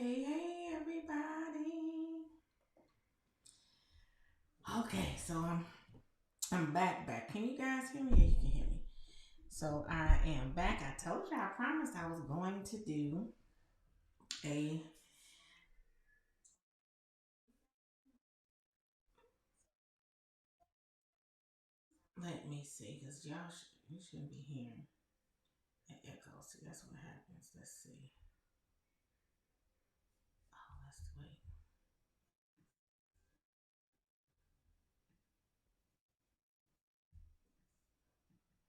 Hey, everybody. Okay, so I'm back. Can you guys hear me? Yeah, you can hear me. So I am back. I told you I promised I was going to do a. Let me see, because you shouldn't be hearing an echo. See, that's what happens. Let's see. Oh, let's wait.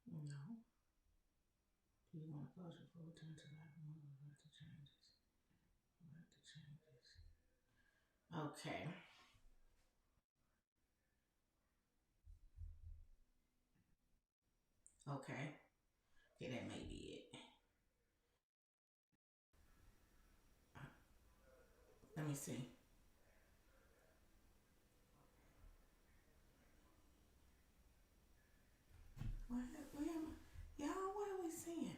No. Do you want to pause your full turn to live mode or write the changes? Write the changes. Okay. Okay. Okay, that may be it. Let me see. What am y'all? What are we seeing?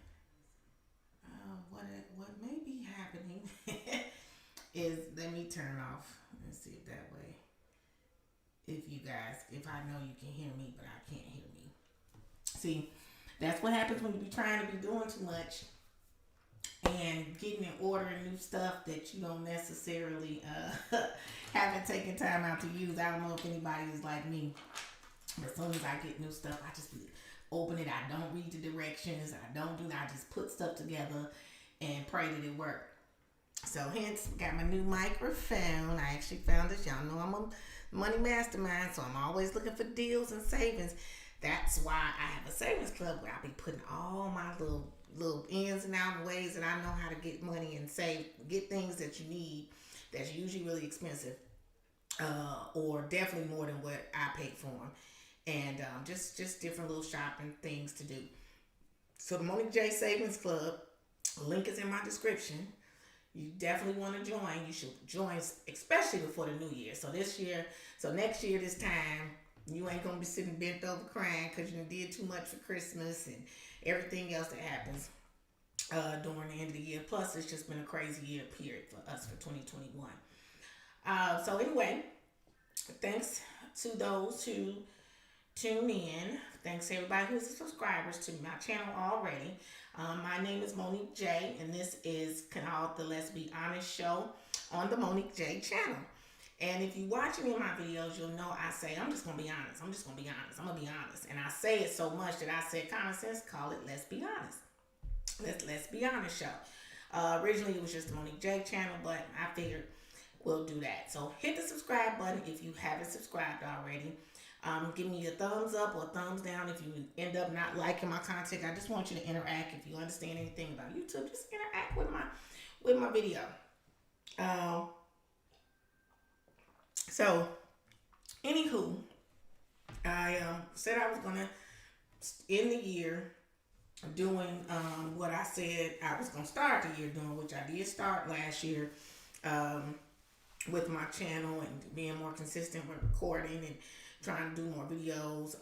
What may be happening is let me turn off and see if that way. If I know you can hear me, but I can't hear me. See, that's what happens when you be trying to be doing too much and getting and ordering new stuff that you don't necessarily haven't taken time out to use. I don't know if anybody is like me, but as soon as I get new stuff, I just open it. I don't read the directions. I don't do that. I just put stuff together and pray that it works. So hence, got my new microphone. I actually found this. Y'all know I'm a money mastermind, so I'm always looking for deals and savings. That's why I have a savings club where I be putting all my little ins and outs ways that I know how to get money and save, get things that you need that's usually really expensive, or definitely more than what I paid for them, and just different little shopping things to do. So the Monique J Savings Club link is in my description. You definitely want to join. You should join, especially before the new year. So next year, this time, you ain't gonna be sitting bent over crying because you did too much for Christmas and everything else that happens during the end of the year. Plus, it's just been a crazy year period for us for 2021. So anyway, thanks to those who tune in. Thanks to everybody who's subscribers to my channel already. My name is Monique J, and this is called the Let's Be Honest Show on the Monique J channel. And if you watch any of my videos, you'll know I say, I'm just going to be honest. I'm just going to be honest. I'm going to be honest. And I say it so much that I said, common sense, call it Let's Be Honest. Let's Be Honest Show. Originally, it was just the Monique J channel, but I figured we'll do that. So hit the subscribe button if you haven't subscribed already. Give me a thumbs up or a thumbs down if you end up not liking my content. I just want you to interact. If you understand anything about YouTube, just interact with my video. Um, so, anywho, I said I was gonna end the year doing what I said I was gonna start the year doing, which I did start last year. Um, with my channel and being more consistent with recording and trying to do more videos.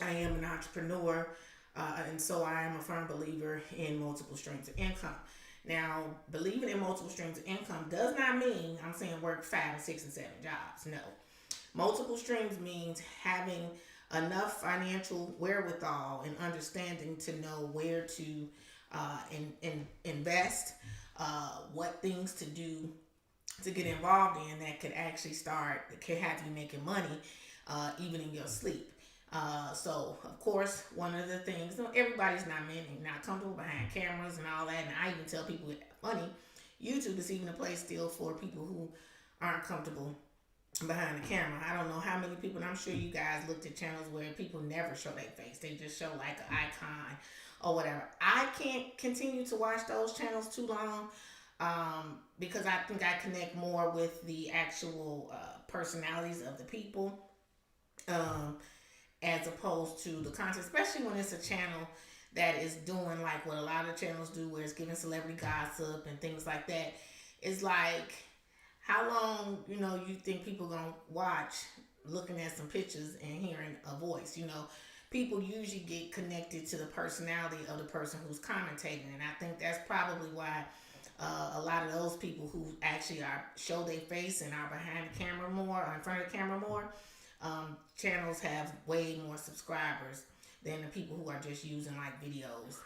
I am an entrepreneur, and so I am a firm believer in multiple streams of income. Now, believing in multiple streams of income does not mean I'm saying work 5 and 6 and 7 jobs. No. Multiple streams means having enough financial wherewithal and understanding to know where to invest, what things to do to get involved in that could actually could have you making money even in your sleep. So of course, one of the things, everybody's not comfortable behind cameras and all that. And I even tell people it's funny, YouTube is even a place still for people who aren't comfortable behind the camera. I don't know how many people, and I'm sure you guys looked at channels where people never show their face. They just show like an icon or whatever. I can't continue to watch those channels too long because I think I connect more with the actual personalities of the people um, as opposed to the content, especially when it's a channel that is doing like what a lot of channels do, where it's giving celebrity gossip and things like that. It's like, how long, you think people gonna watch looking at some pictures and hearing a voice? People usually get connected to the personality of the person who's commentating, and I think that's probably why A lot of those people who actually are show their face and are behind the camera more or in front of the camera more, channels have way more subscribers than the people who are just using like videos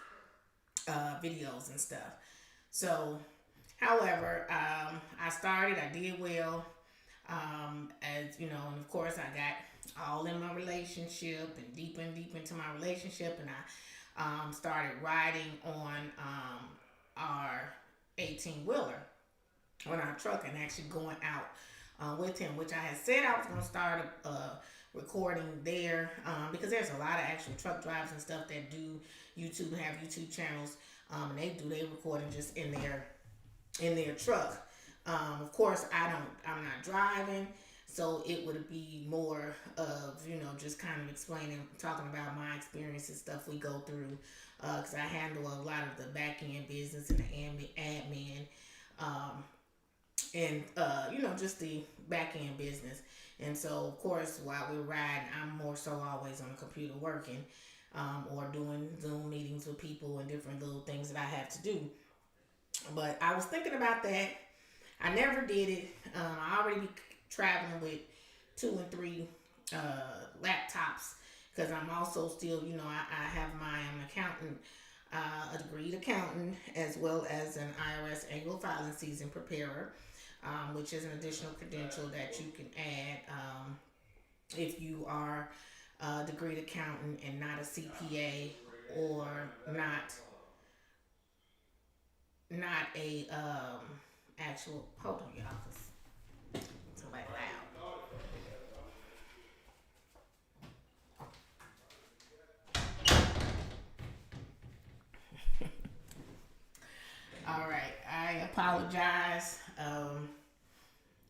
and stuff. So, however, I did well, as you know, and of course I got all in my relationship and deep into my relationship, and I started riding on our 18 wheeler on our truck and actually going out with him, which I had said I was going to start recording there, because there's a lot of actual truck drivers and stuff that do YouTube and have YouTube channels, and they do their recording just in their truck. Of course, I'm not driving, so it would be more of, just kind of explaining, talking about my experiences, stuff we go through, because I handle a lot of the back end business and the admin, and just the back end business. And so, of course, while we're riding, I'm more so always on the computer working, or doing Zoom meetings with people and different little things that I have to do. But I was thinking about that. I never did it. I already be traveling with 2 and 3 laptops, because I'm also still, I have I'm an accountant, a degreed accountant, as well as an IRS annual filing season preparer, which is an additional credential that you can add if you are a degreed accountant and not a CPA, or not a actual. Hold on, y'all, 'cause somebody loud. All right, I apologize.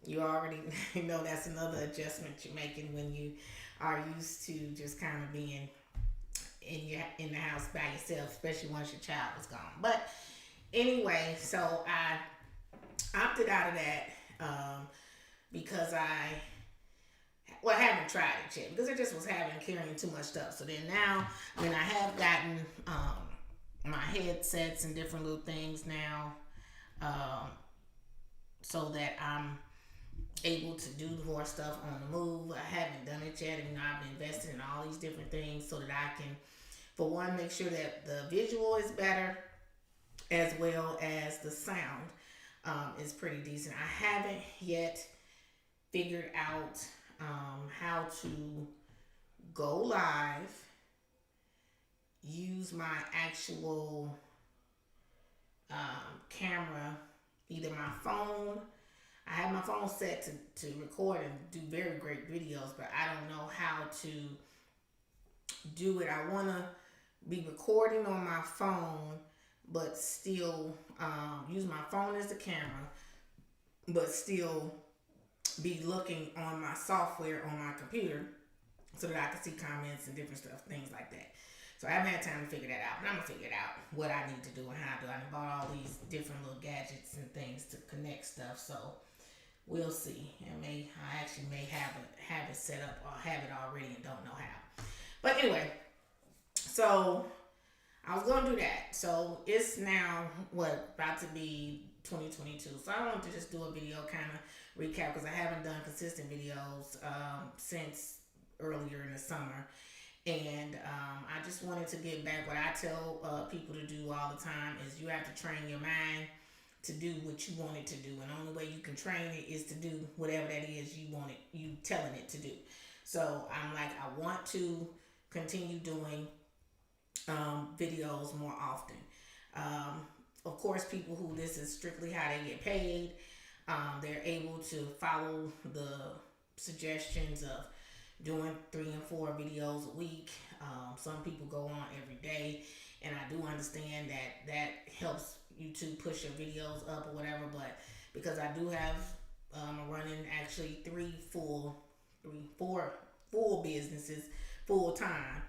You already know that's another adjustment you're making when you are used to just kind of being in the house by yourself, especially once your child is gone. But anyway, so I opted out of that, because I haven't tried it yet, because it just was carrying too much stuff. So then now, I have gotten my headsets and different little things now, so that I'm able to do more stuff on the move. I haven't done it yet, and I've invested in all these different things so that I can, for one, make sure that the visual is better, as well as the sound is pretty decent. I haven't yet figured out how to go live, use my actual camera, either my phone. I have my phone set to record and do very great videos, but I don't know how to do it. I want to be recording on my phone, but still use my phone as the camera, but still be looking on my software on my computer, so that I can see comments and different stuff, things like that. So I haven't had time to figure that out, but I'm going to figure it out, what I need to do and how to do. I bought all these different little gadgets and things to connect stuff, so we'll see. I actually may have it set up or have it already and don't know how. But anyway, so I was going to do that. So it's now, about to be 2022. So I wanted to just do a video kind of recap, because I haven't done consistent videos since earlier in the summer. And I just wanted to get back. What I tell people to do all the time is, you have to train your mind to do what you want it to do. And the only way you can train it is to do whatever that is you telling it to do. So I'm like, I want to continue doing videos more often. Of course, people who this is strictly how they get paid, they're able to follow the suggestions of doing 3 and 4 videos a week. Some people go on every day, and I do understand that helps you to push your videos up or whatever. But because I do have running actually 4 full businesses full time,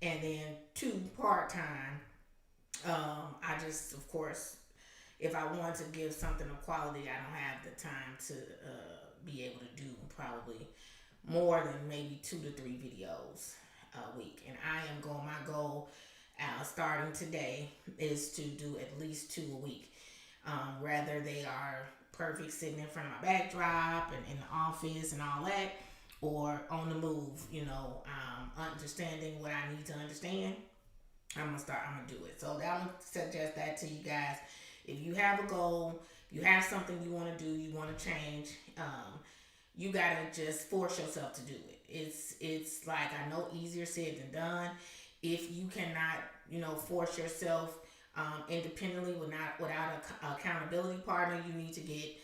and then 2 part time, I just, of course, if I want to give something of quality, I don't have the time to be able to do probably more than maybe 2 to 3 videos a week. And my goal starting today is to do at least 2 a week. Whether they are perfect sitting in front of my backdrop and in the office and all that, or on the move, understanding what I need to understand. I'm gonna do it. So I'm gonna suggest that to you guys. If you have a goal, you have something you want to do, you want to change, you gotta just force yourself to do it. It's like, I know easier said than done. If you cannot, force yourself independently without a accountability partner, you need to get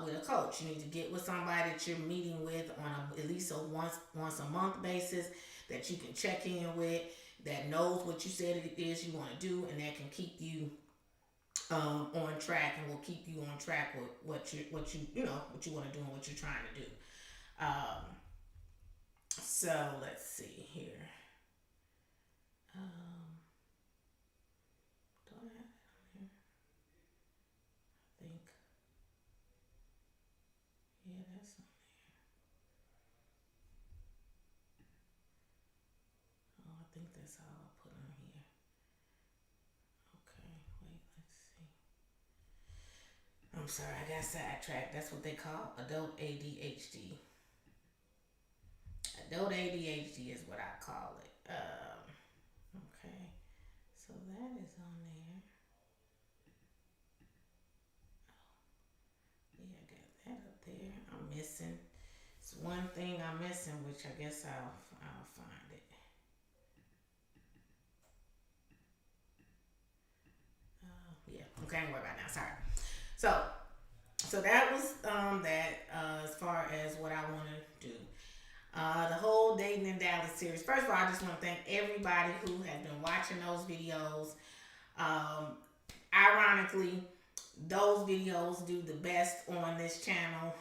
with a coach. You need to get with somebody that you're meeting with on at least a once a month basis, that you can check in with, that knows what you said it is you want to do, and that can keep you on track, and will keep you on track with what you want to do and what you're trying to do. So let's see here. Don't I have it on here? I think. Yeah, that's on there. Oh, I think that's all I put on here. Okay, wait, let's see. I'm sorry, I got sidetracked. That's what they call adult ADHD. Adult ADHD is what I call it. Okay, so that is on there. Yeah, I got that up there. I'm missing. It's one thing I'm missing, which I guess I'll find it. Yeah. Okay, I'm worried about now. Sorry. So that was that as far as what I want to do. The whole Dating in Dallas series. First of all, I just want to thank everybody who has been watching those videos. Um, Ironically, those videos do the best on this channel.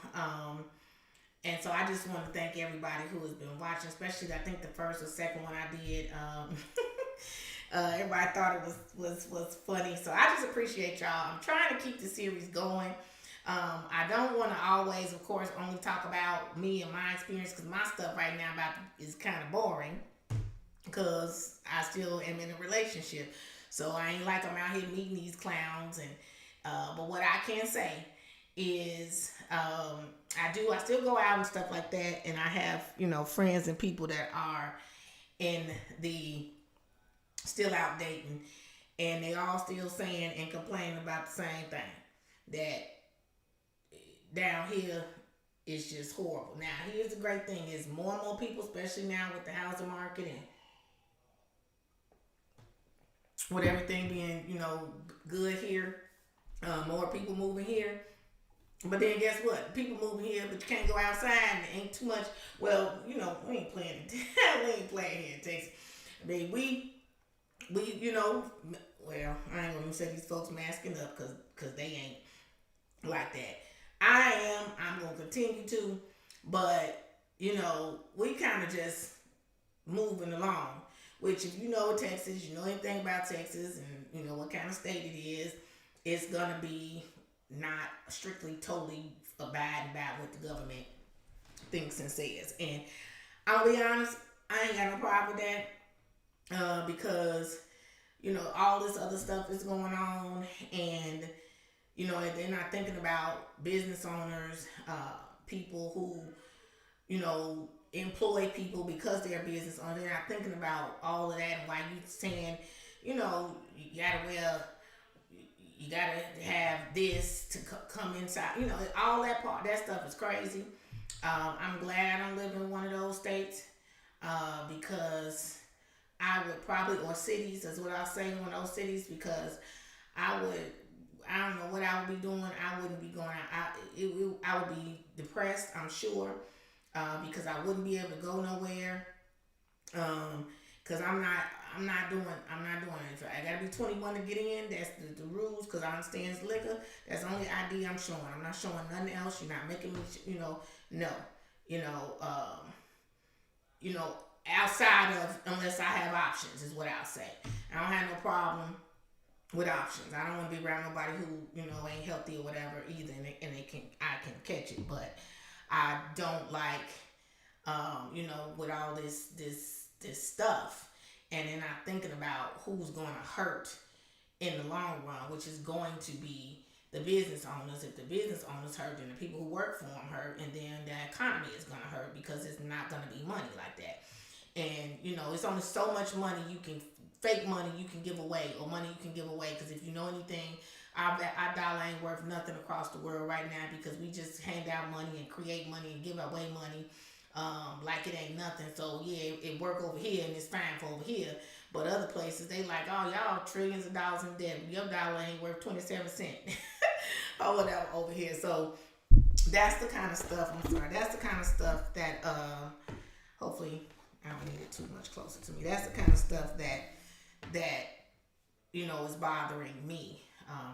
And so I just want to thank everybody who has been watching, especially I think the first or second one I did. Everybody thought it was funny. So I just appreciate y'all. I'm trying to keep the series going. I don't want to always, of course, only talk about me and my experience, because my stuff right now is kind of boring, because I still am in a relationship. So I ain't like I'm out here meeting these clowns. And but what I can say is, I still go out and stuff like that, and I have friends and people that are in the still out dating, and they all still saying and complaining about the same thing, that down here is just horrible. Now, here's the great thing: is more and more people, especially now with the housing market and with everything being good here, more people moving here. But then guess what? People moving here, but you can't go outside, and it ain't too much. Well, we ain't playing. We ain't playing here in Texas. I mean, well, I ain't gonna say these folks masking up, because they ain't like that. I'm gonna continue to, but we kind of just moving along. Which, if you know Texas, you know anything about Texas, and you know what kind of state it is, it's gonna be not strictly totally abiding by what the government thinks and says. And I'll be honest, I ain't got no problem with that, because all this other stuff is going on, and they're not thinking about business owners, people who employ people because they're business owners. They're not thinking about all of that, and why you saying you gotta have this to come inside. All that stuff is crazy. I'm glad I don't live in one of those states, because I would probably, or cities is what I'll say, one of those cities, because I don't know what I would be doing. I wouldn't be going out. I would be depressed, I'm sure, because I wouldn't be able to go nowhere. Because I'm not doing it. I gotta be 21 to get in. That's the rules. Because I understand it's liquor. That's the only ID I'm showing. I'm not showing nothing else. You're not making me, no, outside of, unless I have options, is what I'll say. I don't have no problem with options. I don't want to be around nobody who ain't healthy or whatever either, and I can catch it. But I don't like with all this stuff, and then I'm thinking about who's going to hurt in the long run, which is going to be the business owners. If the business owners hurt, then the people who work for them hurt, and then the economy is gonna hurt because it's not gonna be money like that. And it's only so much money you can fake money you can give away, or money you can give away. Because if you know anything, our dollar ain't worth nothing across the world right now, because we just hand out money and create money and give away money like it ain't nothing. So yeah, it work over here and it's fine for over here. But other places, they like, oh, y'all trillions of dollars in debt. Your dollar ain't worth 27 cents or whatever over here. So that's the kind of stuff, that's the kind of stuff that, hopefully, I don't need it too much closer to me. That's the kind of stuff that is bothering me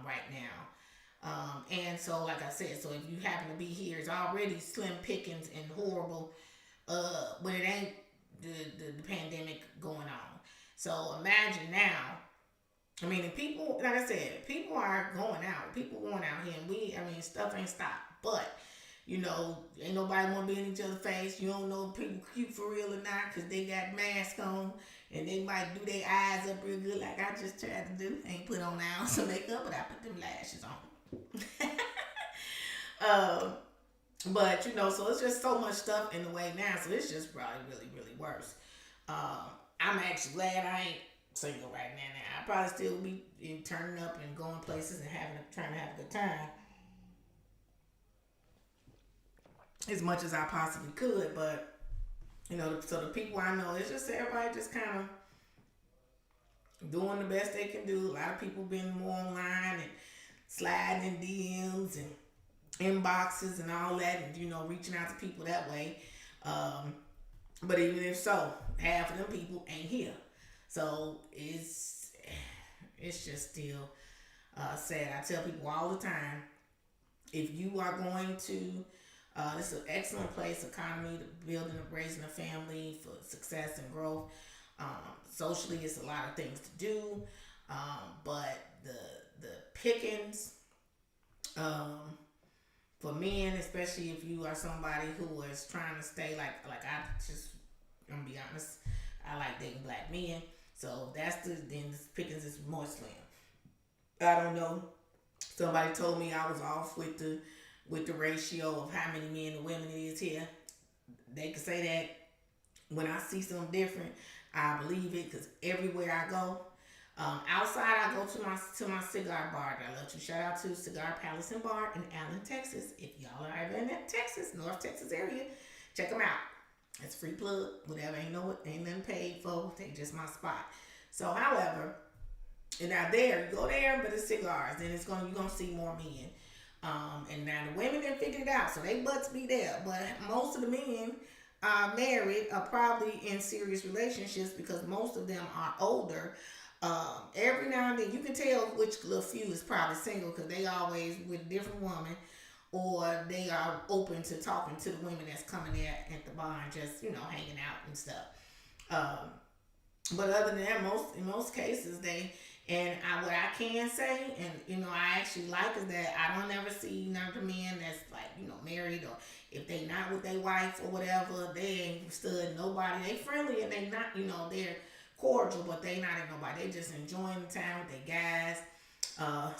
right now. And so, like I said, so if you happen to be here, it's already slim pickings and horrible when it ain't the pandemic going on. So imagine now. I mean, people, like I said, people are going out. People going out here, and stuff ain't stopped. But ain't nobody want to be in each other's face. You don't know if people cute for real or not, because they got masks on, and they might do their eyes up real good, like I just tried to do. Ain't put on an ounce of makeup, but I put them lashes on. But so it's just so much stuff in the way now, so it's just probably really, really worse. I'm actually glad I ain't single right now. I probably still be turning up and going places and trying to have a good time as much as I possibly could. But so the people I know, it's just everybody just kind of doing the best they can do. A lot of people been more online and sliding in DMs and inboxes and all that, and reaching out to people that way. But even if so, half of them people ain't here. So it's just still sad. I tell people all the time, if you are going to, this is an excellent place, economy, to building, raising a family for success and growth. Socially, it's a lot of things to do, but the pickings, for men, especially if you are somebody who is trying to stay like I'm gonna be honest, I like dating black men, so then the pickings is more slim. I don't know. Somebody told me I was off with the ratio of how many men and women it is here. They could say that. When I see something different, I believe it, because everywhere I go, outside I go to my cigar bar that I love to. Shout out to Cigar Palace and Bar in Allen, Texas. If y'all are ever in that Texas, North Texas area, check them out. It's a free plug, whatever. Ain't nothing paid for. They just my spot. So, however, and now you go there, but it's cigars. Then you're gonna see more men. And now the women didn't figure it out, so they butts be there. But most of the men are married, are probably in serious relationships, because most of them are older. Every now and then you can tell which little few is probably single, because they always with a different woman, or they are open to talking to the women that's coming there at the bar and just hanging out and stuff. But other than that, in most cases what I can say, and I actually like, is that I don't ever see none of the men that's married, or if they not with their wife or whatever, they ain't stood nobody. They friendly and they not they're cordial, but they not in nobody. They just enjoying the time with their guys,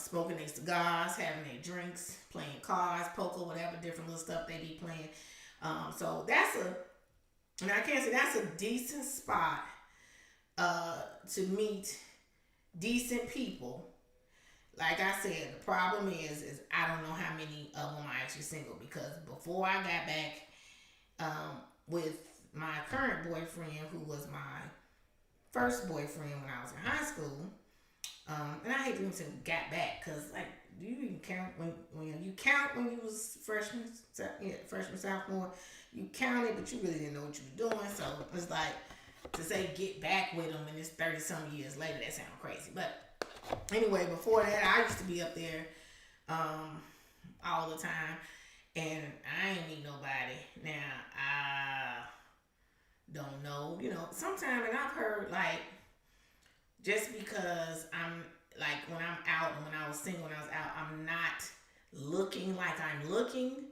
smoking their cigars, having their drinks, playing cards, poker, whatever different little stuff they be playing. So and I can't say that's a decent spot to meet decent people. Like I said, the problem is I don't know how many of them are actually single, because before I got back with my current boyfriend, who was my first boyfriend when I was in high school, and I hate to even say got back, because do you even count when you count when you was freshman, sophomore? You counted, but you really didn't know what you were doing. So it's like, to say get back with them and it's 30 some years later, that sounds crazy. But anyway, before that, I used to be up there all the time, and I ain't meet nobody. Now I don't know, sometimes, and I've heard just because I'm when I'm out, and when I was single, when I was out, I'm not looking like I'm looking.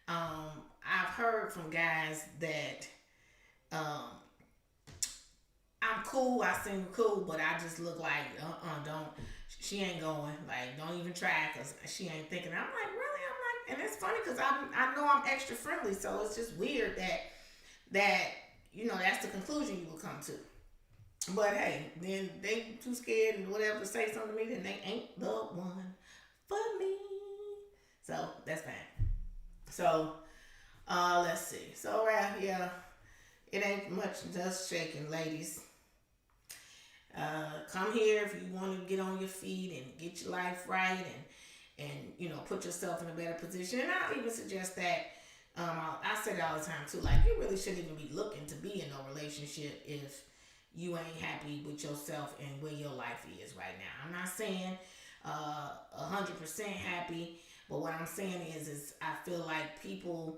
I've heard from guys that I'm cool, I seem cool, but I just look like don't she ain't going. Like, don't even try because she ain't thinking. I'm like, really? I'm like, and it's funny because I know I'm extra friendly, so it's just weird that that's the conclusion you will come to. But hey, then they too scared and whatever to say something to me, then they ain't the one for me. So that's fine. So let's see. So yeah, it ain't much dust shaking, ladies. Come here if you want to get on your feet and get your life right and put yourself in a better position. And I even suggest that I say that all the time too. Like, you really shouldn't even be looking to be in no relationship if you ain't happy with yourself and where your life is right now. I'm not saying 100% happy, but what I'm saying is I feel like people,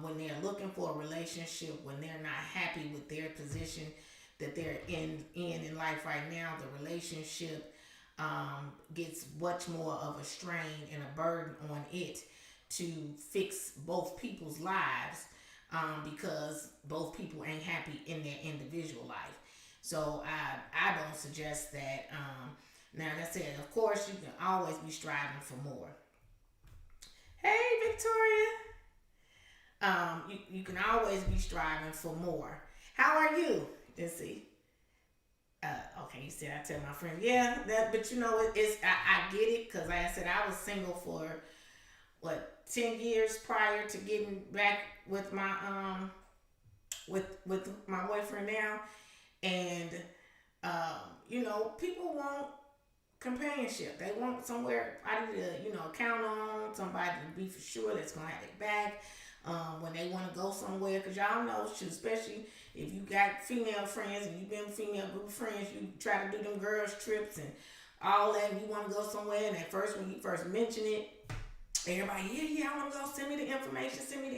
when they're looking for a relationship, when they're not happy with their position that they're in life right now, the relationship gets much more of a strain and a burden on it to fix both people's lives, because both people ain't happy in their individual life. So I don't suggest that. Now that said, of course you can always be striving for more. Hey Victoria, you can always be striving for more. How are you? Let's see. Okay, you said I tell my friend, yeah, that, but it's I get it because like I said, I was single for what 10 years prior to getting back with my with my boyfriend now, and people want companionship. They want somewhere to count on, somebody to be for sure that's gonna have their back when they want to go somewhere. Cause y'all know, especially if you got female friends and you've been with female group of friends, you try to do them girls trips and all that. And you want to go somewhere, and at first when you first mention it, everybody, yeah, I want to go. Send me the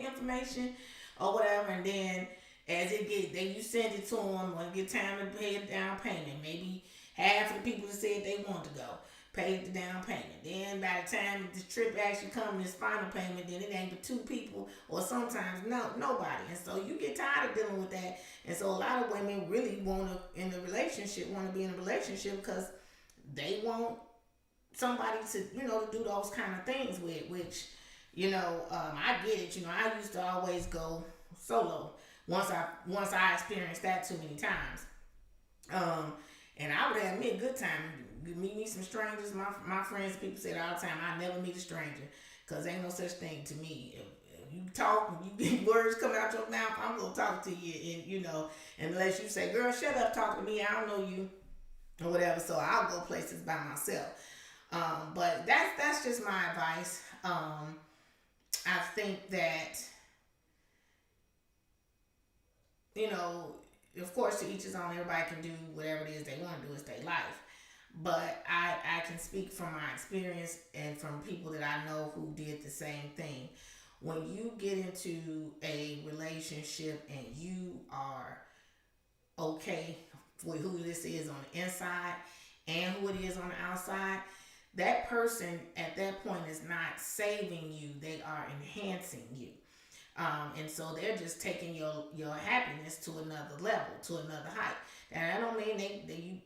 information, or whatever. And then as it get, then you send it to them when it get time to pay a down payment. Maybe half of the people that said they want to go paid the down payment. Then by the time the trip actually comes, this final payment, then it ain't but two people, or sometimes nobody. And so you get tired of dealing with that. And so a lot of women really want to be in a relationship because they want somebody to to do those kind of things with. Which I get it. I used to always go solo once I experienced that too many times. And I would have me a good time. Meet me some strangers. My friends, people say it all the time. I never meet a stranger, cause ain't no such thing to me. If you talk, you get words coming out your mouth, I'm gonna talk to you, and unless you say, "Girl, shut up, talk to me. I don't know you," or whatever. So I'll go places by myself. But that's just my advice. I think that of course, to each his own. Everybody can do whatever it is they want to do. It's their life. But I can speak from my experience and from people that I know who did the same thing. When you get into a relationship and you are okay with who this is on the inside and who it is on the outside, that person at that point is not saving you, they are enhancing you. And so they're just taking your happiness to another level, to another height. And I don't mean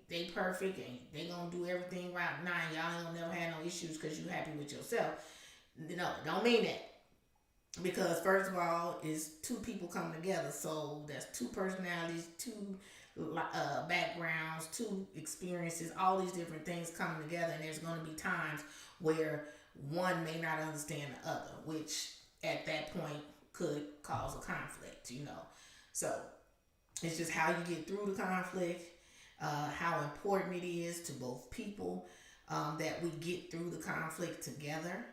they perfect and they gonna do everything right. Nah, y'all ain't gonna never have no issues because you happy with yourself. No, don't mean that. Because first of all, it's two people coming together, so that's two personalities, two backgrounds, two experiences, all these different things coming together, and there's going to be times where one may not understand the other, which at that point could cause a conflict. So it's just how you get through the conflict, how important it is to both people that we get through the conflict together,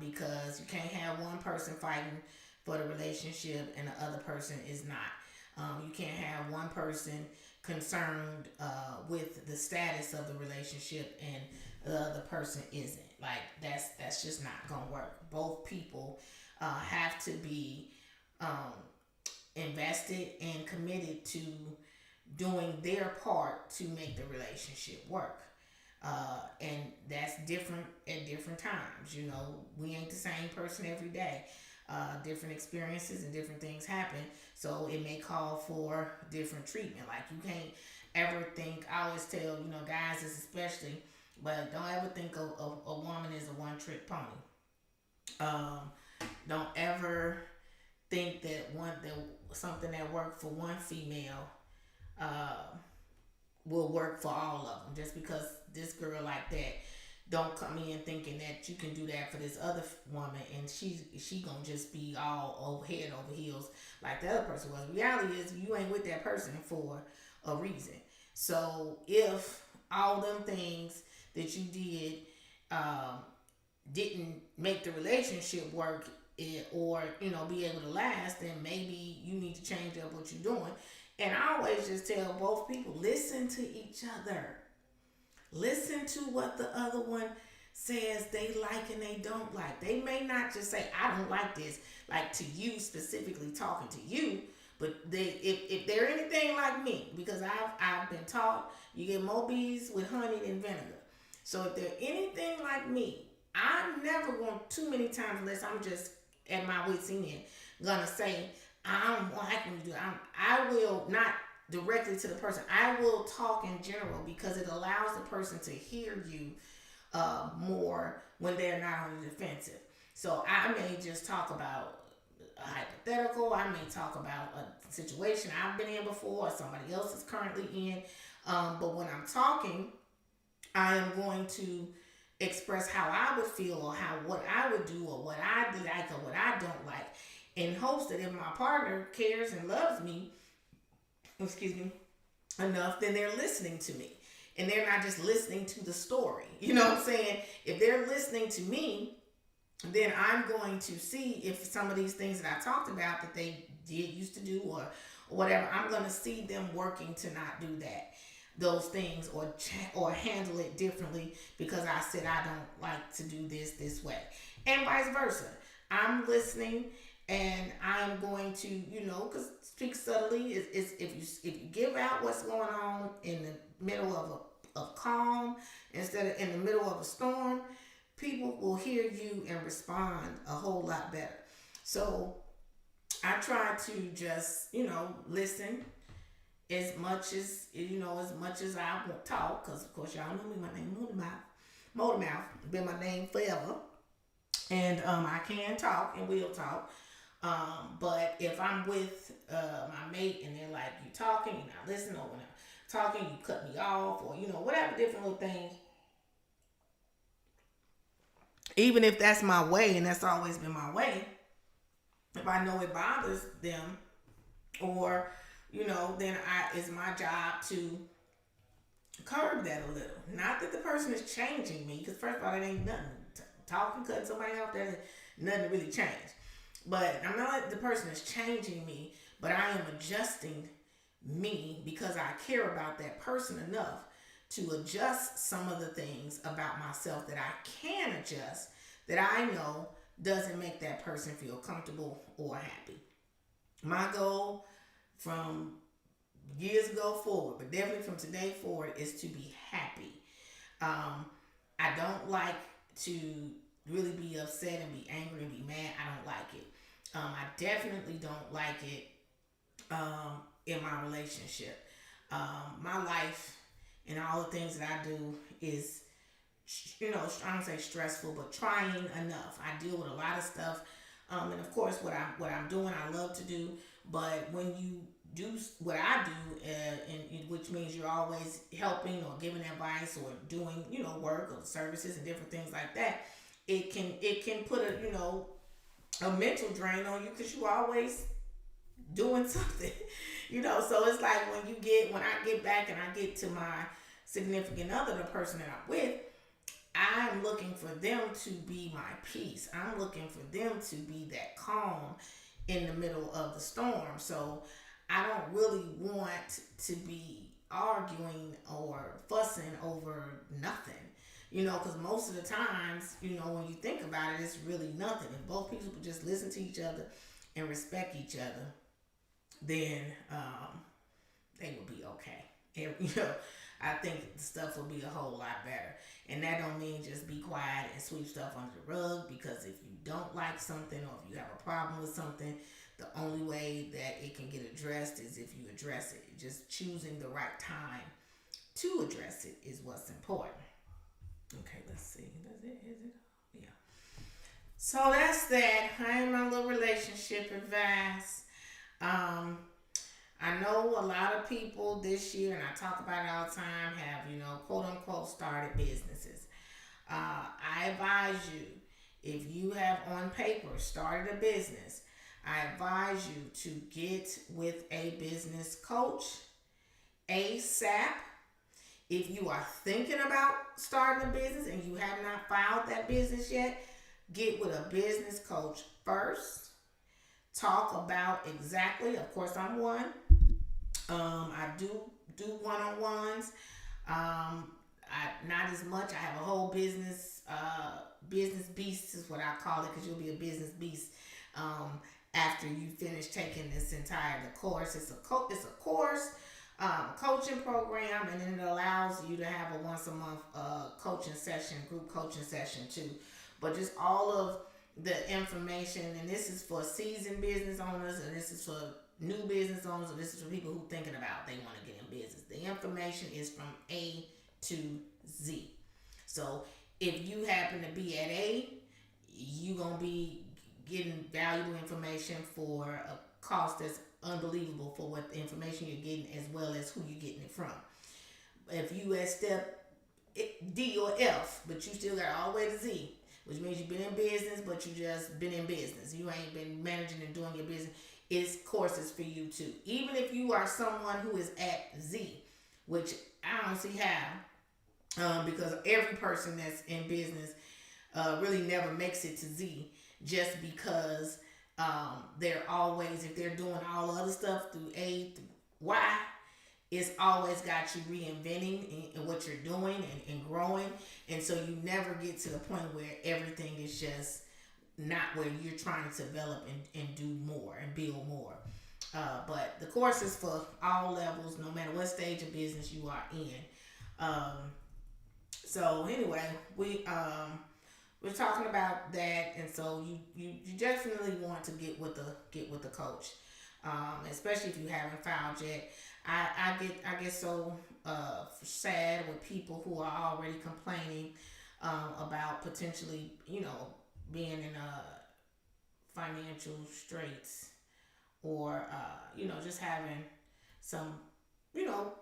because you can't have one person fighting for the relationship and the other person is not. You can't have one person concerned with the status of the relationship and the other person isn't. Like that's just not gonna work. Both people have to be invested and committed to doing their part to make the relationship work. And that's different at different times. We ain't the same person every day. Different experiences and different things happen, so it may call for different treatment. Like, you can't ever think, I always tell, guys this especially, but don't ever think a woman is a one trick pony. Um, don't ever think that something that worked for one female uh, will work for all of them. Just because this girl like that, don't come in thinking that you can do that for this other woman, and she gonna just be all over head over heels like the other person was. Reality is you ain't with that person for a reason. So if all them things that you did um, didn't make the relationship work, or be able to last, then maybe you need to change up what you're doing. And I always just tell both people, listen to each other. Listen to what the other one says they like and they don't like. They may not just say, I don't like this, like to you specifically, talking to you, but if they're anything like me, because I've been taught you get more bees with honey than vinegar. So if they're anything like me, I'm never going too many times, unless I'm just at my wits' end, gonna say, I don't like when you do it. I will not directly to the person. I will talk in general, because it allows the person to hear you more when they're not on the defensive. So I may just talk about a hypothetical. I may talk about a situation I've been in before, or somebody else is currently in. But when I'm talking, I am going to express how I would feel, or what I would do, or what I like, or what I don't like, in hopes that if my partner cares and loves me, enough, then they're listening to me. And they're not just listening to the story. You know what I'm saying? If they're listening to me, then I'm going to see if some of these things that I talked about that they used to do, or whatever, I'm going to see them working to not do those things, or handle it differently, because I said I don't like to do this way, and vice versa. I'm listening, and I'm going to, because speak subtly is if you give out what's going on in the middle of calm instead of in the middle of a storm, people will hear you and respond a whole lot better. So I try to just listen as much as I won't talk, because of course y'all know me, my name Motor Mouth, been my name forever, and I can talk and will talk. But if I'm with my mate and they're like, you talking, you're not listening, or when I'm talking, you cut me off, or whatever different little things. Even if that's my way, and that's always been my way, if I know it bothers them, or then it's my job to curb that a little. Not that the person is changing me, because first of all, it ain't nothing. Talking, cutting somebody off, there's nothing really changed. But I'm not like the person is changing me, but I am adjusting me, because I care about that person enough to adjust some of the things about myself that I can adjust, that I know doesn't make that person feel comfortable or happy. My goal from years ago forward, but definitely from today forward, is to be happy. I don't like to really be upset and be angry and be mad. I don't like it. I definitely don't like it in my relationship. My life and all the things that I do is, I don't say stressful, but trying enough. I deal with a lot of stuff. And of course, what I'm doing, I love to do. But when you do what I do, which means you're always helping or giving advice or doing, work or services and different things like that, it can put a mental drain on you, because you're always doing something, So it's like when I get back and I get to my significant other, the person that I'm with, I'm looking for them to be my peace. I'm looking for them to be that calm in the middle of the storm. So I don't really want to be arguing or fussing over nothing, because most of the times, when you think about it, it's really nothing. If both people just listen to each other and respect each other, then they will be okay. And, I think the stuff will be a whole lot better. And that don't mean just be quiet and sweep stuff under the rug, because if you don't like something, or if you have a problem with something, the only way way that it can get addressed is if you address it. Just choosing the right time to address it is what's important. Okay, let's see. Is it? Yeah. So that's that. I am my little relationship advice. I know a lot of people this year, and I talk about it all the time, have, quote unquote, started businesses. I advise you, if you have on paper started a business, I advise you to get with a business coach ASAP. If you are thinking about starting a business and you have not filed that business yet, get with a business coach first. Talk about exactly, of course I'm one. I do one-on-ones. Not as much. I have a whole business beast is what I call it, because you'll be a business beast after you finish taking this entire course. It's a course, coaching program, and then it allows you to have a once a month coaching session, group coaching session too. But just all of the information, and this is for seasoned business owners, and this is for new business owners, and this is for people who thinking about they want to get in business. The information is from A to Z. So if you happen to be at A, you're going to be getting valuable information for a cost that's unbelievable for what the information you're getting, as well as who you're getting it from. If you at step D or F, but you still got all the way to Z, which means you've been in business, but you just been in business. You ain't been managing and doing your business. It's courses for you too. Even if you are someone who is at Z, which I don't see how, because every person that's in business really never makes it to Z, just because they're always, if they're doing all the other stuff through A through Y, it's always got you reinventing in what you're doing and growing. And so you never get to the point where everything is just not where you're trying to develop and do more and build more. But the course is for all levels, no matter what stage of business you are in. So anyway, we're talking about that, and so you definitely want to get with the coach, especially if you haven't filed yet. I get so sad with people who are already complaining about potentially, being in financial straits, or just having some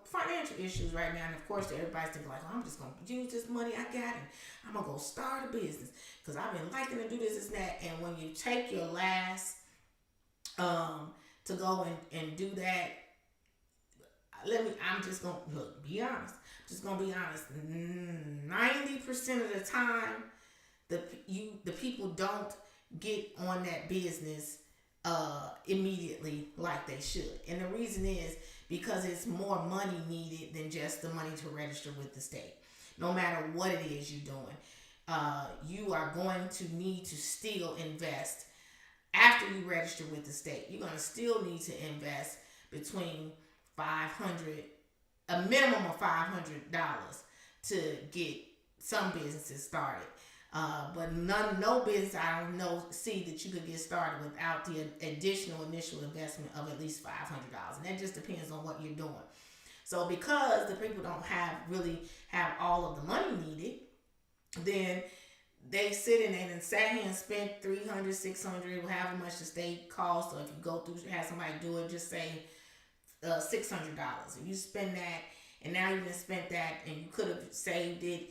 financial issues right now. And of course everybody's thinking like, I'm just gonna use this money I got and I'm gonna go start a business because I've been liking to do this and that. And when you take your last to go and do that, I'm just gonna be honest. I'm just gonna be honest. 90% of the time, the people don't get on that business immediately like they should. And the reason is because it's more money needed than just the money to register with the state. No matter what it is you're doing, you are going to need to still invest after you register with the state. You're going to still need to invest between a minimum of $500 to get some businesses started. But no business I don't know see that you could get started without the additional initial investment of at least $500, and that just depends on what you're doing. So because the people don't really have all of the money needed, then they sit in there and sat here and spent $300, $600, however much the state costs. Or if you go through, have somebody do it, just say $600. If you spend that, and now you just spent that, and you could have saved it.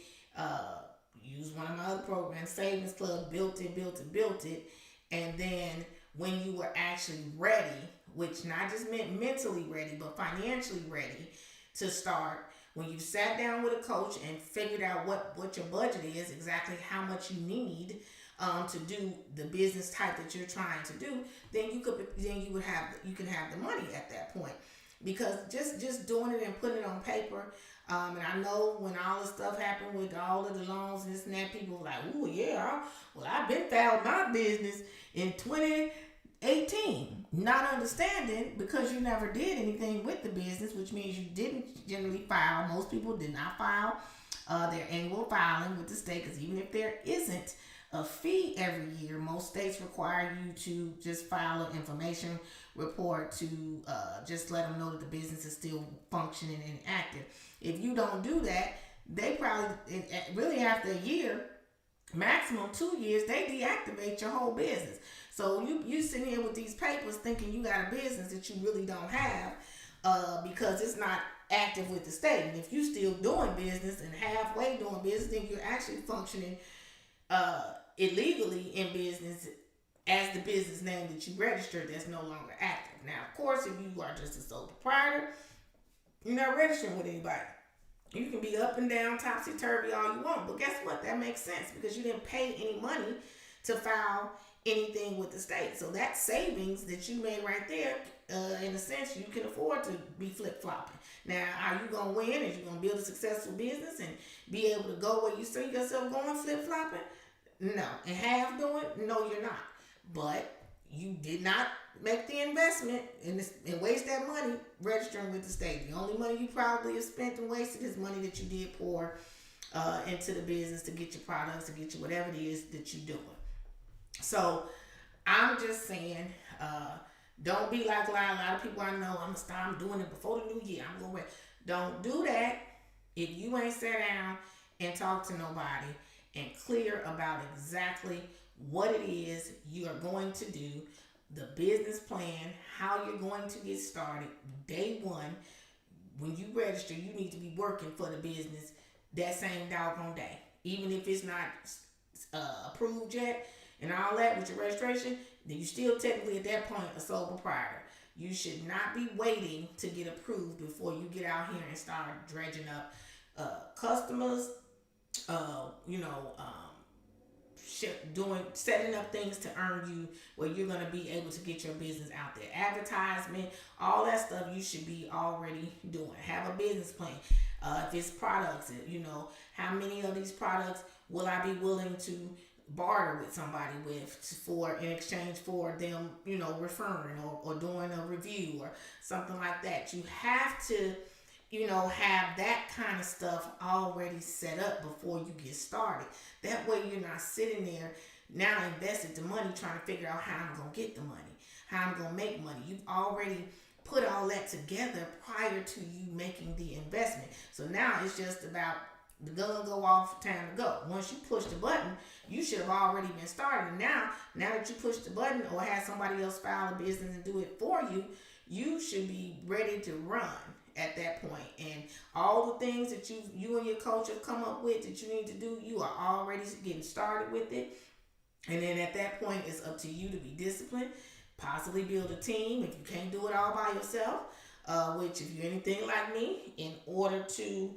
Use one of my other programs, Savings Club, built it. And then when you were actually ready, which not just meant mentally ready, but financially ready to start, when you sat down with a coach and figured out what your budget is, exactly how much you need to do the business type that you're trying to do, then you can have the money at that point. Because just doing it and putting it on paper, and I know when all the stuff happened with all of the loans and this and that, people were like, "Ooh, yeah, well, I've been filed my business in 2018," not understanding because you never did anything with the business, which means you didn't generally file. Most people did not file their annual filing with the state, because even if there isn't a fee every year. Most states require you to just file an information report to just let them know that the business is still functioning and active. If you don't do that, they probably, really after a year, maximum 2 years, they deactivate your whole business. So you sitting here with these papers thinking you got a business that you really don't have, because it's not active with the state. And if you still doing business and halfway doing business, then you're actually functioning illegally in business as the business name that you registered that's no longer active. Now, of course, if you are just a sole proprietor, you're not registering with anybody. You can be up and down, topsy-turvy all you want, but guess what? That makes sense because you didn't pay any money to file anything with the state. So that savings that you made right there, in a sense, you can afford to be flip-flopping. Now, are you going to win? Is you going to build a successful business and be able to go where you see yourself going flip-flopping? No. And half doing? No, you're not. But you did not make the investment and waste that money registering with the state. The only money you probably have spent and wasted is money that you did pour into the business to get your products, to get you whatever it is that you're doing. So I'm just saying, don't be like a lot of people I know. I'm doing it before the new year. I'm going to Don't do that if you ain't sat down and talked to nobody and clear about exactly what it is you are going to do, the business plan, how you're going to get started. Day one, when you register, you need to be working for the business that same doggone day. Even if it's not approved yet and all that with your registration, then you still technically at that point a sole proprietor. You should not be waiting to get approved before you get out here and start dredging up customers, setting up things to earn you where you're going to be able to get your business out there. Advertisement, all that stuff you should be already doing. Have a business plan. If it's products, how many of these products will I be willing to barter with somebody for in exchange for them, referring or doing a review or something like that. You have to have that kind of stuff already set up before you get started. That way you're not sitting there now invested the money trying to figure out how I'm going to get the money, how I'm going to make money. You've already put all that together prior to you making the investment. So now it's just about the gun go off, time to go. Once you push the button, you should have already been started. And now that you push the button or have somebody else file a business and do it for you, you should be ready to run at that point. And all the things that you and your coach have come up with that you need to do, you are already getting started with it. And then at that point, it's up to you to be disciplined, possibly build a team if you can't do it all by yourself, which if you're anything like me, in order to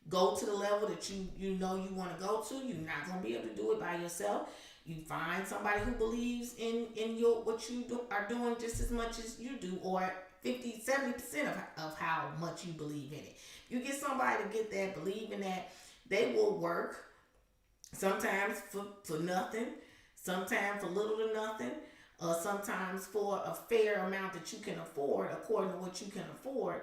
go to the level that you want to go to, you're not going to be able to do it by yourself. You find somebody who believes in what you are doing just as much as you do, or 50-70% of how much you believe in it. You get somebody to get that, believe in that, they will work sometimes for nothing, sometimes for little to nothing, sometimes for a fair amount that you can afford according to what you can afford,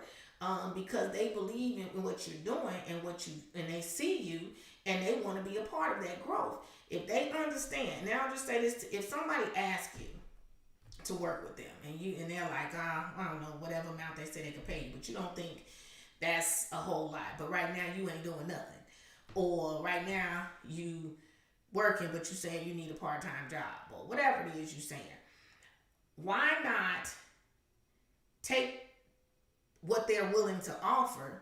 because they believe in what you're doing and they see you and they want to be a part of that growth. If they understand, now I'll just say this, if somebody asks you to work with them and they're like, I don't know, whatever amount they say they could pay you, but you don't think that's a whole lot, but right now you ain't doing nothing, or right now you working but you saying you need a part-time job, or whatever it is you're saying, why not take what they're willing to offer,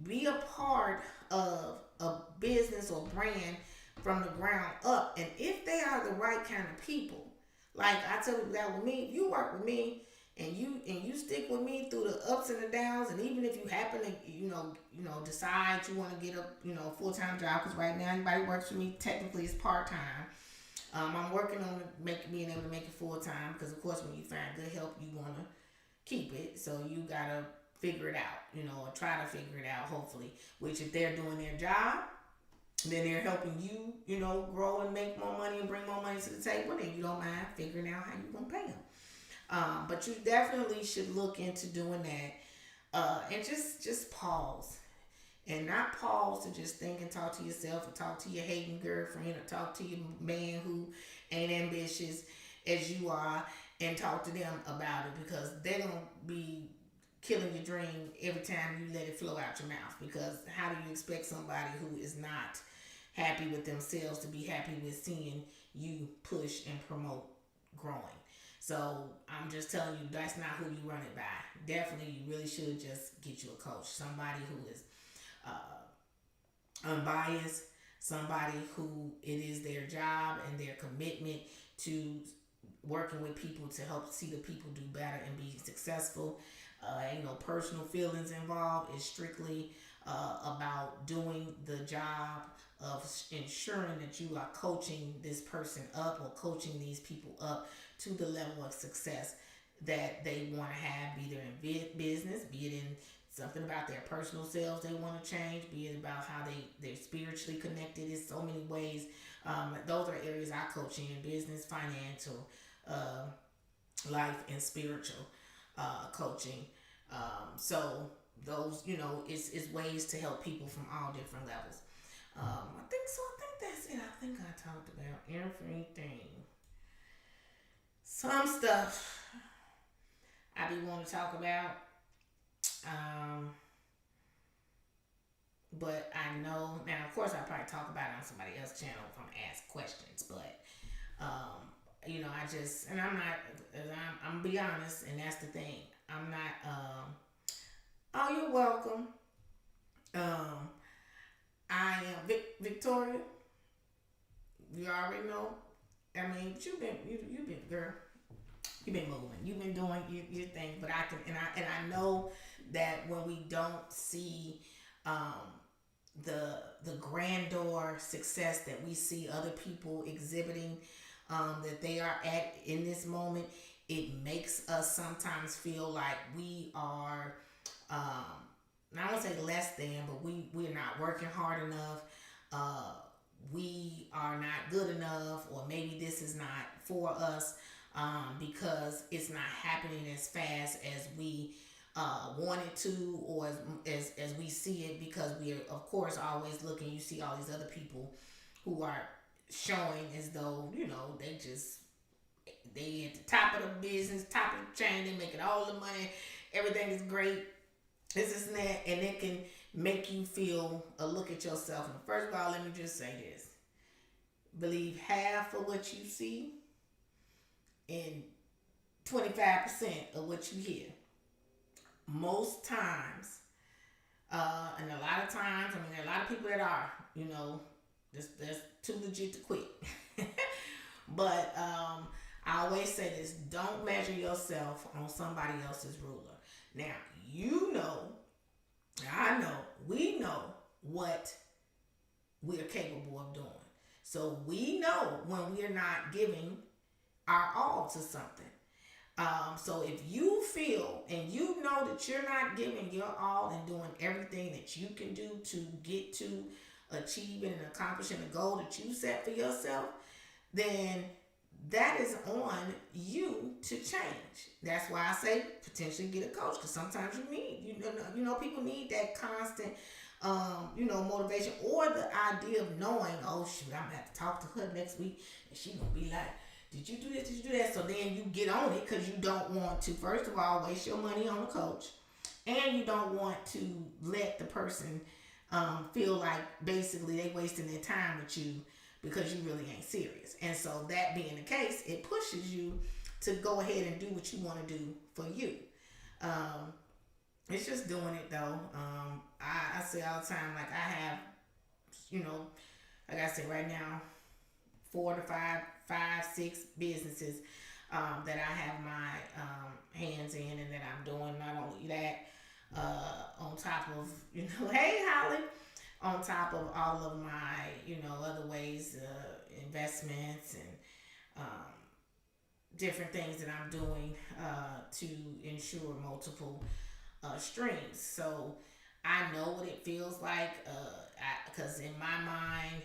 be a part of a business or brand from the ground up, and if they are the right kind of people, like I tell you that with me, if you work with me and you stick with me through the ups and the downs, and even if you happen to decide you want to get a full-time job, because right now anybody works for me technically is part-time. I'm working on being able to make it full-time, because of course when you find good help you want to keep it, so you gotta figure it out, or try to figure it out, hopefully, which if they're doing their job, then they're helping you, grow and make more money and bring more money to the table, and you don't mind figuring out how you're going to pay them. But you definitely should look into doing that, and just pause and not pause to just think and talk to yourself, or talk to your hating girlfriend, or talk to your man who ain't ambitious as you are, and talk to them about it, because they're gonna be killing your dream every time you let it flow out your mouth. Because how do you expect somebody who is not happy with themselves to be happy with seeing you push and promote growing? So I'm just telling you, that's not who you run it by. Definitely, you really should just get you a coach, somebody who is unbiased, somebody who it is their job and their commitment to working with people to help see the people do better and be successful. Ain't no personal feelings involved. It's strictly about doing the job of ensuring that you are coaching this person up, or coaching these people up to the level of success that they want to have, be it in business, be it in something about their personal selves they want to change, be it about how they're spiritually connected in so many ways. Those are areas I coach in: business, financial, life, and spiritual coaching. So those, it's ways to help people from all different levels. I think so. I think that's it. I think I talked about everything. Some stuff I be wanting to talk about. But I know now. Of course, I probably talk about it on somebody else's channel if I'm asked questions. But I just, and I'm not. I'm gonna be honest, and that's the thing. I'm not. Oh, you're welcome. I am Victoria. You already know. I mean, but you've been, girl. You've been moving. You've been doing your thing. But I know that when we don't see the grandeur success that we see other people exhibiting, that they are at in this moment, it makes us sometimes feel like we are, I won't say less than, but we're not working hard enough. We are not good enough, or maybe this is not for us, because it's not happening as fast as we want it to, or as we see it, because we are, of course, always looking. You see all these other people who are showing as though, they at the top of the business, top of the chain, they making all the money, everything is great, this and that, and it can make you feel a look at yourself. And first of all, let me just say this: believe half of what you see and 25% of what you hear. Most times, and a lot of times, there are a lot of people that are, that's too legit to quit. But I always say this: don't measure yourself on somebody else's ruler. Now, I know, we know what we are capable of doing. So we know when we're not giving our all to something. So if you feel and you know that you're not giving your all and doing everything that you can do to get to achieving and accomplishing the goal that you set for yourself, then that is on you to change. That's why I say potentially get a coach, because sometimes you need, people need that constant, motivation, or the idea of knowing, oh shoot, I'm gonna have to talk to her next week, and she gonna be like, did you do this? Did you do that? So then you get on it, because you don't want to, first of all, waste your money on a coach, and you don't want to let the person feel like basically they wasting their time with you because you really ain't serious. And so that being the case, it pushes you to go ahead and do what you want to do for you. It's just doing it though. I say all the time, like I have, like I said right now, 4 to 5, 6 businesses that I have my hands in, and that I'm doing. Not only that, on top of, hey Holly, on top of all of my, other ways, investments and different things that I'm doing to ensure multiple streams. So I know what it feels like, because in my mind,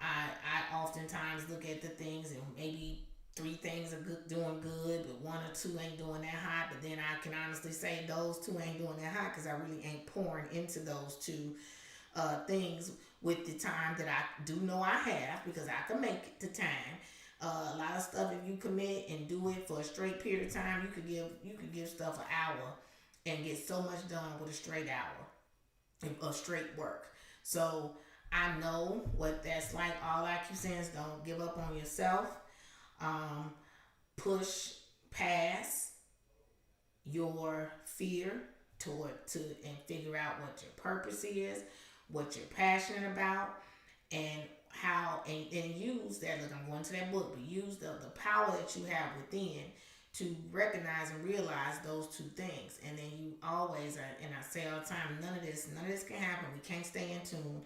I oftentimes look at the things and maybe 3 things are doing good, but 1 or 2 ain't doing that hot. But then I can honestly say those 2 ain't doing that hot because I really ain't pouring into those 2 things with the time that I do know I have, because I can make it to time. A lot of stuff, if you commit and do it for a straight period of time, you could give stuff an hour and get so much done with a straight hour of straight work. So I know what that's like. All I keep saying is don't give up on yourself. Um, Push past your fear to and figure out what your purpose is, what you're passionate about, and how and use that. Look, I'm going to that book, but use the power that you have within to recognize and realize those two things. And then you always, and I say all the time, none of this can happen. We can't stay in tune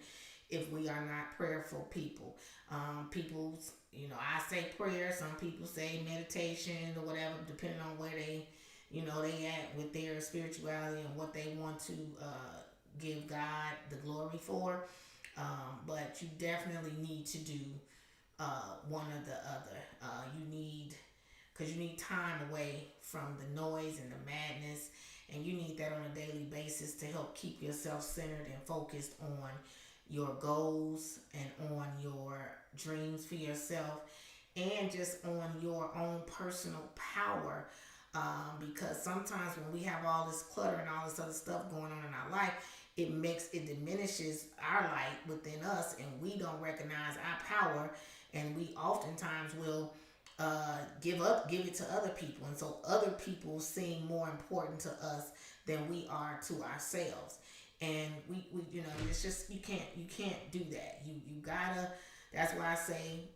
if we are not prayerful people. People, I say prayer. Some people say meditation or whatever, depending on where they at with their spirituality and what they want to give God the glory for. But you definitely need to do one or the other. Because you need time away from the noise and the madness, and you need that on a daily basis to help keep yourself centered and focused on your goals and on your dreams for yourself, and just on your own personal power. Because sometimes when we have all this clutter and all this other stuff going on in our life, it diminishes our light within us, and we don't recognize our power, and we oftentimes will give it to other people, and so other people seem more important to us than we are to ourselves. And we it's just you can't do that. You gotta. That's why I say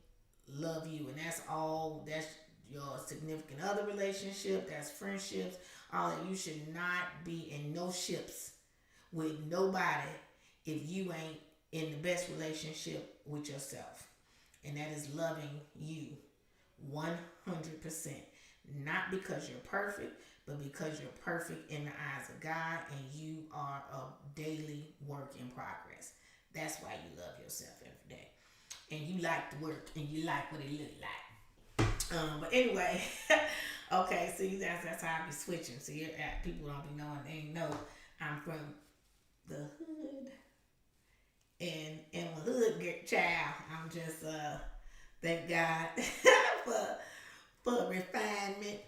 love you, and that's all. That's your significant other relationship. That's friendships. All that. You should not be in no ships with nobody if you ain't in the best relationship with yourself, and that is loving you 100%. Not because you're perfect, but because you're perfect in the eyes of God, and you are a daily work in progress. That's why you love yourself every day, and you like the work, and you like what it look like. But anyway, okay. See, that's how I be switching. See, people don't be knowing. They know I'm from the hood, and I'm a hood child. I'm just thank God for refinement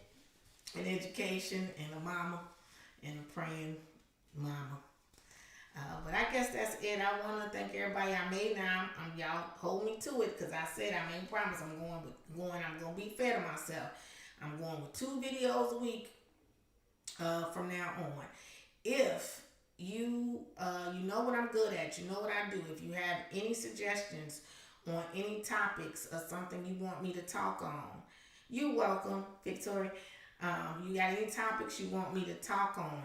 and education, and a mama, and a praying mama. But I guess that's it. I want to thank everybody I made. Now, y'all hold me to it, because I said I made a promise. I'm going to be fair to myself. I'm going with 2 videos a week from now on. If you know what I'm good at, you know what I do. If you have any suggestions on any topics or something you want me to talk on, you're welcome, Victoria. You got any topics you want me to talk on?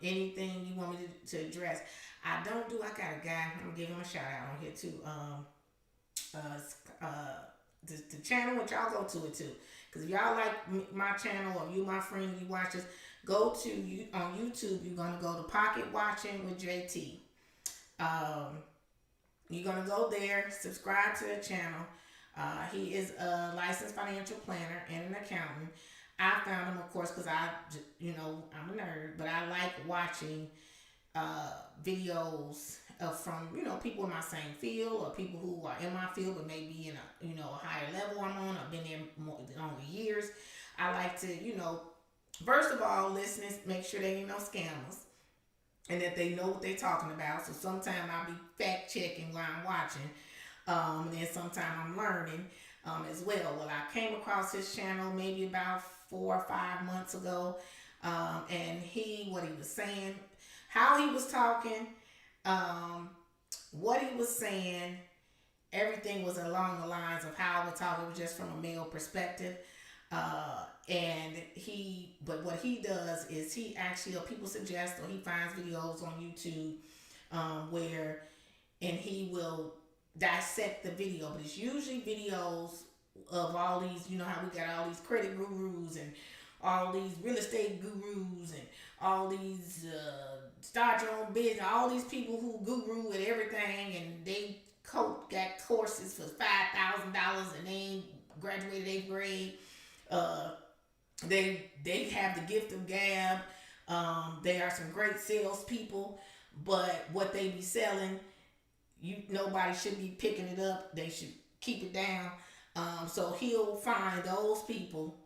Anything you want me to address? I got a guy, I'm going to give him a shout out on here too. The channel, which y'all go to it too. Because if y'all like my channel, or you my friend and you watch this, go to on YouTube. You're going to go to Pocket Watching with JT. You're going to go there, subscribe to the channel. He is a licensed financial planner and an accountant. I found him, of course, because I'm a nerd, but I like watching videos from, people in my same field, or people who are in my field, but maybe in a higher level I'm on. I've been there longer years. I like to, first of all, listeners, make sure they ain't no scammers, and that they know what they're talking about. So sometimes I'll be fact checking while I'm watching. And then sometimes I'm learning as well. Well, I came across his channel maybe about 4 or 5 months ago, and what he was saying, how he was talking, what he was saying, everything was along the lines of how I would talk. It was just from a male perspective. But what he does is he actually, or people suggest, or he finds videos on YouTube and he will dissect the video, but it's usually videos of all these, how we got all these credit gurus and all these real estate gurus and all these start your own business, all these people who guru at everything, and they got courses for $5,000 and they ain't graduated 8th grade. They have the gift of gab. They are some great salespeople. but what they be selling, nobody should be picking it up. They should keep it down. So he'll find those people,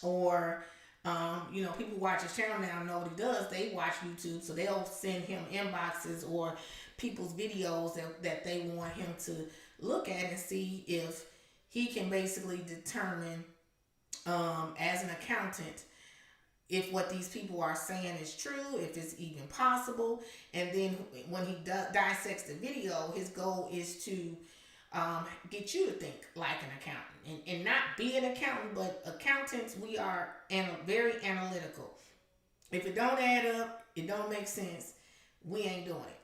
or people watch his channel now know what he does. They watch YouTube, so they'll send him inboxes or people's videos that they want him to look at and see if he can basically determine, as an accountant, if what these people are saying is true, if it's even possible. And then when he dissects the video, his goal is to get you to think like an accountant, and not be an accountant, but accountants, we are very analytical. If it don't add up, it don't make sense, we ain't doing it.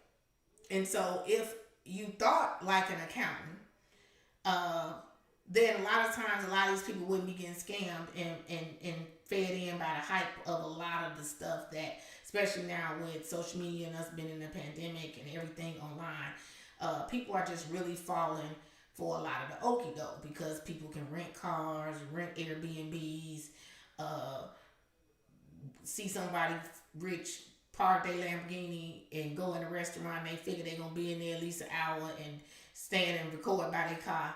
And so if you thought like an accountant, then a lot of times a lot of these people wouldn't be getting scammed and fed in by the hype of a lot of the stuff that, especially now with social media and us being in the pandemic and everything online, people are just really falling for a lot of the okie doke, because people can rent cars, rent Airbnbs, see somebody rich park their Lamborghini and go in a restaurant, and they figure they're gonna be in there at least an hour and stand and record by their car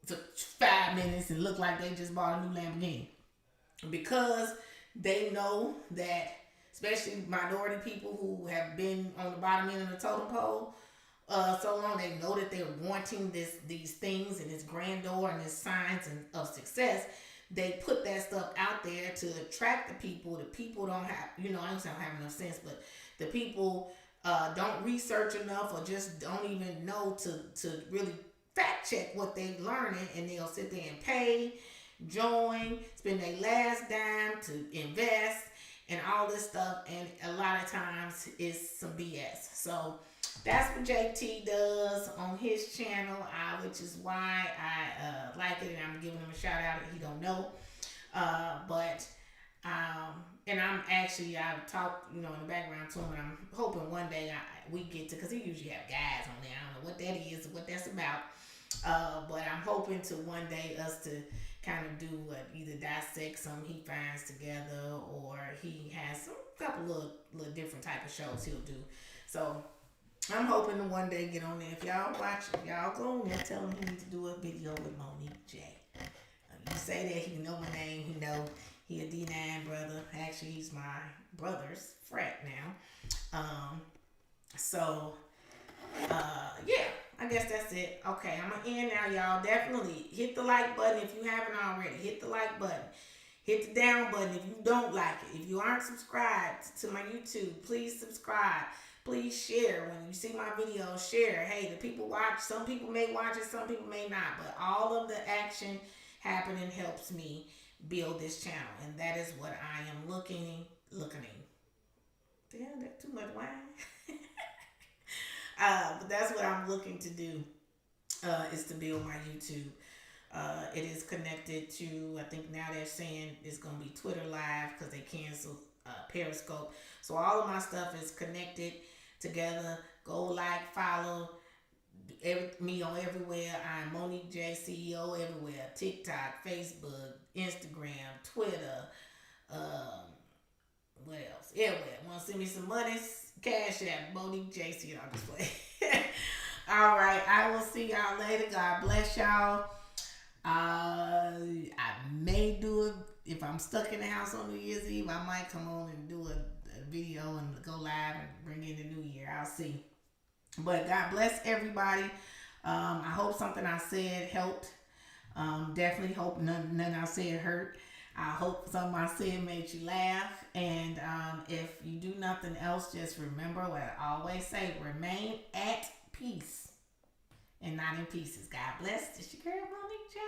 for 5 minutes and look like they just bought a new Lamborghini, because they know that, especially minority people who have been on the bottom end of the totem pole so long, they know that they're wanting these things and this grandeur and this signs of success. They put that stuff out there to attract the people. The people don't have, I don't have enough sense, but the people don't research enough, or just don't even know to really fact check what they're learning, and they'll sit there and pay, join, spend their last dime to invest and all this stuff, and a lot of times it's some BS. So that's what JT does on his channel, which is why I like it, and I'm giving him a shout out if he don't know. And I'm actually, I've talked, in the background to him, and I'm hoping one day we get to, because he usually have guys on there. I don't know what that is or what that's about. But I'm hoping to one day us to kind of do either dissect some he finds together, or he has a couple little different type of shows he'll do. So I'm hoping to one day get on there. If y'all watch, y'all go on there, tell him he needs to do a video with Monique J. You say that, he know my name, he know he a D9 brother. Actually, he's my brother's frat now. Yeah, I guess that's it. Okay, I'm gonna end now, y'all. Definitely hit the like button if you haven't already. Hit the like button. Hit the down button if you don't like it. If you aren't subscribed to my YouTube, please subscribe. Please share. When you see my videos, share. Hey, the people watch. Some people may watch it, some people may not. But all of the action happening helps me build this channel. And that is what I am looking. Damn, that's too much wine. But that's what I'm looking to do, is to build my YouTube. It is connected to, I think now they're saying it's going to be Twitter Live, because they canceled Periscope. So all of my stuff is connected together. Go like, follow me on everywhere. I'm MoniqueJeCeo everywhere. TikTok, Facebook, Instagram, Twitter. What else? Everywhere. Want to send me some money? Cash App, MoniqueJeCeo. I'm just playing. All right. I will see y'all later. God bless y'all. I may do it if I'm stuck in the house on New Year's Eve. I might come on and do a video and go live and bring in the new year. I'll see. But God bless everybody. I hope something I said helped. Definitely hope nothing I said hurt. I hope something I said made you laugh. And if you do nothing else, just remember what I always say: remain at peace and not in pieces. God bless. This your girl, Monique J.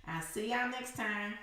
I'll see y'all next time.